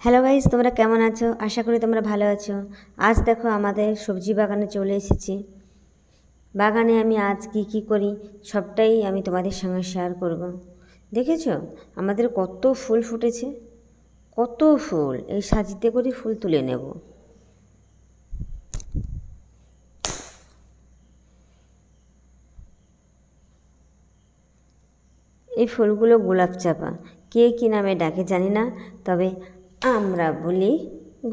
Hello guys, তোমরা কেমন আছো? আশা করি তোমরা ভালো আছো। আজ দেখো আমাদের সবজি বাগানে চলে এসেছি। বাগানে আমি আজ কি করি সবটাই আমি তোমাদের সঙ্গে শেয়ার করব। দেখেছো আমাদের কত ফুল ফুটেছে, কত ফুল। এই সাজিতে করে ফুল তুলে নেব। এই ফুলগুলো গোলাপ চাপা, কে কী নামে ডাকে জানি না, তবে আমরা বলি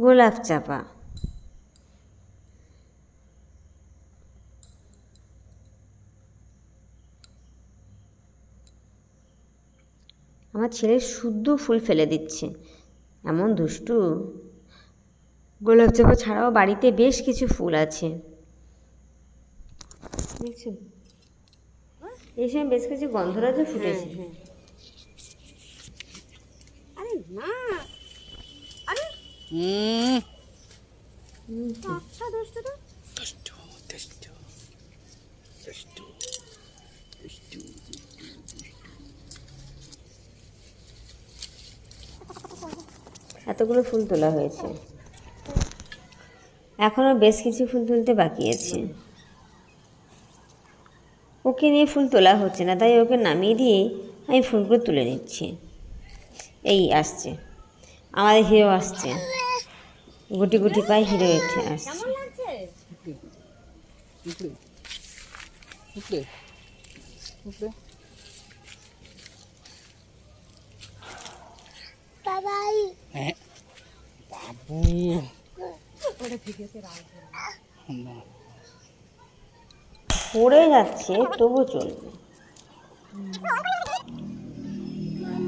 গোলাপ চাপা। আমার ছেলে শুদ্ধ ফুল ফেলে দিচ্ছে, এমন দুষ্টু। গোলাপ চাপা ছাড়াও বাড়িতে বেশ কিছু ফুল আছে, দেখছো? এই সময় বেশ কিছু গন্ধরাজও ফুটেছে। আরে না, আরে আচ্ছা দুষ্টু তো দুষ্টু দুষ্টু দুষ্টু দুষ্টু। এতগুলো ফুল তোলা হয়েছে, এখনও বেশ কিছু ফুল তুলতে বাকি আছে। ওকে নিয়ে ফুল তোলা হচ্ছে না, তাই ওকে নামিয়ে দিয়ে আমি ফুলগুলো তুলে নিচ্ছি। এই আসছে আমাদের হিরো, আসছে গুটি গুটি পায়ে হিরো উঠে আসছে। কেমন লাগছে? উপরে উপরে উপরে বাবাই হ্যাঁ বাবু ওটা ঠিক আছে, না পড়ে যাচ্ছে তবু চলবে।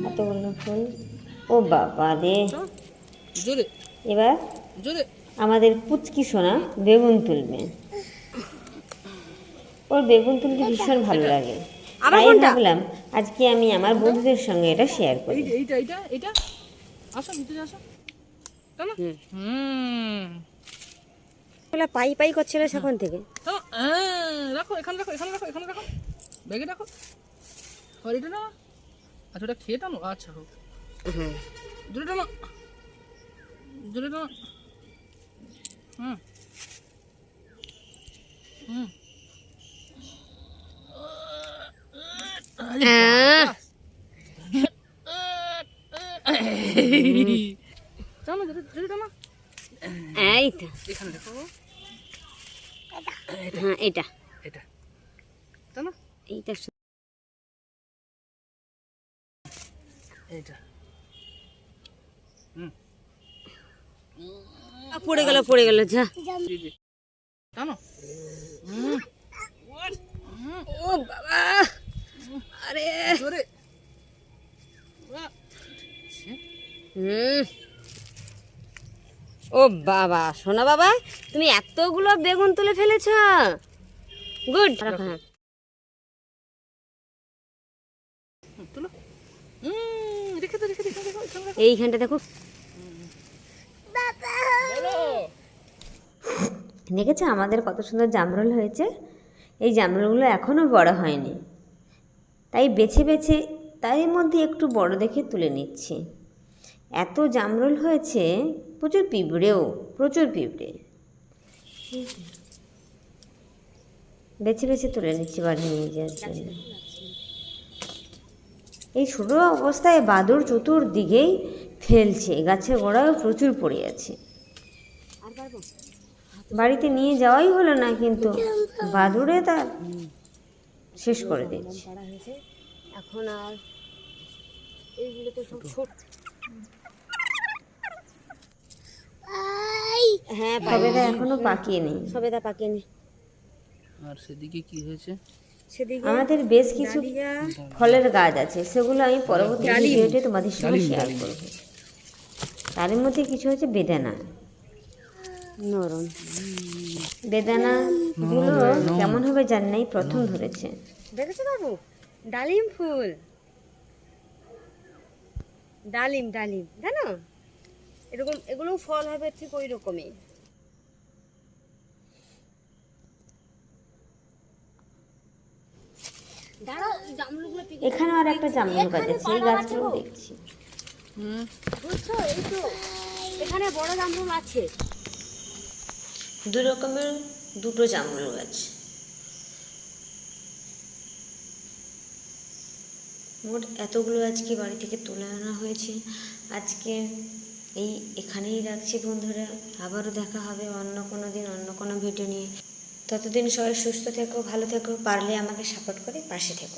এতগুলো ফুল, ও বাবা রে। জোরে এবার জোরে। আমাদের পুচকি সোনা বেগুন তুলবে। ওর বেগুন তুলতে ভীষণ ভালো লাগে, তাই ভাবলাম আজকে আমি আমার বন্ধুদের সঙ্গে এটা শেয়ার করি। এইটা এইটা এইটা আসো ভিতরে আসো। পাই পাই করছিল সেখান থেকে। রাখো এখানে রাখো এখানে রাখো এখানে রাখো, ব্যাগে রাখো। আর এটা না, আচ্ছা ওটা খেয়ে টানো। আচ্ছা হোক, জোরে টানো জোরে টানো। হুম হুম টানো জোরে জোরে টানো। এই তো, এখানে দেখো, হ্যাঁ এটা এটা টানো, এইটা এইটা পড়ে গেল যা। জি জি টানো। ও বাবা, আরে জোরে। ও বাবা, সোনা বাবা তুমি এতগুলো বেগুন তুলে ফেলেছ, গুড। তুলো, রেখে দে রেখে দে এখানে দেখো, এখানে দেখো। এইখানটা দেখো, বলো। দেখেছো আমাদের কত সুন্দর জামরুল হয়েছে। এই জামরুলগুলো এখনও বড় হয়নি, তাই বেছে বেছে তাই মধ্যে একটু বড় দেখে তুলে নিচ্ছি। এত জামরুল হয়েছে, প্রচুর পিঁপড়েও, প্রচুর পিঁপড়ে। বেছে বেছে তুলে নিচ্ছি বাড়ি নিয়ে যাওয়ার জন্য। এই ছোটো অবস্থায় বাদুড় চতুর্দিকেই ফেলছে, গাছের গোড়ায় প্রচুর পড়ে আছে। বাড়িতে নিয়ে যাওয়াই হলো না, কিন্তু বাদুড়ে তা শেষ করে দিচ্ছে। এখন আর এইগুলো তো সব ছোট। হ্যাঁ, সবেদা এখনো পাকিয়ে নেই। সবেদা পাকেনি। আর সেদিকে কি হয়েছে? সেদিকে আমাদের বেশ কিছু ফলের গাছ আছে, সেগুলো আমি পরবর্তী ভিডিওতে তোমাদের সঙ্গে শেয়ার করব। তার মধ্যে কিছু হচ্ছে বেদানা, নরম। বেদানা গুলো কেমন হবে জানি নাই, প্রথম ধরেছে। দেখেছো বাবু, ডালিম ফুল, ডালিম ডালিম জানো, এরকম এগুলো ফল হবে ঠিক ওই রকমই। এখানে আর একটা জামরুল গাছ আছে, এই গাছগুলো দেখছি। বুঝছো, এই তো এখানে বড় জামরুল আছে। দু রকমের দুটো জামরুল গাছ। মোট এতগুলো আজকে বাড়ি থেকে তুলে আনা হয়েছে। আজকে এখানেই রাখছি বন্ধুরা, আবারও দেখা হবে অন্য কোনো দিন অন্য কোনো ভিডিও নিয়ে। ততদিন সবাই সুস্থ থেকো, ভালো থেকো, পারলে আমাকে সাপোর্ট করে পাশে থেকো।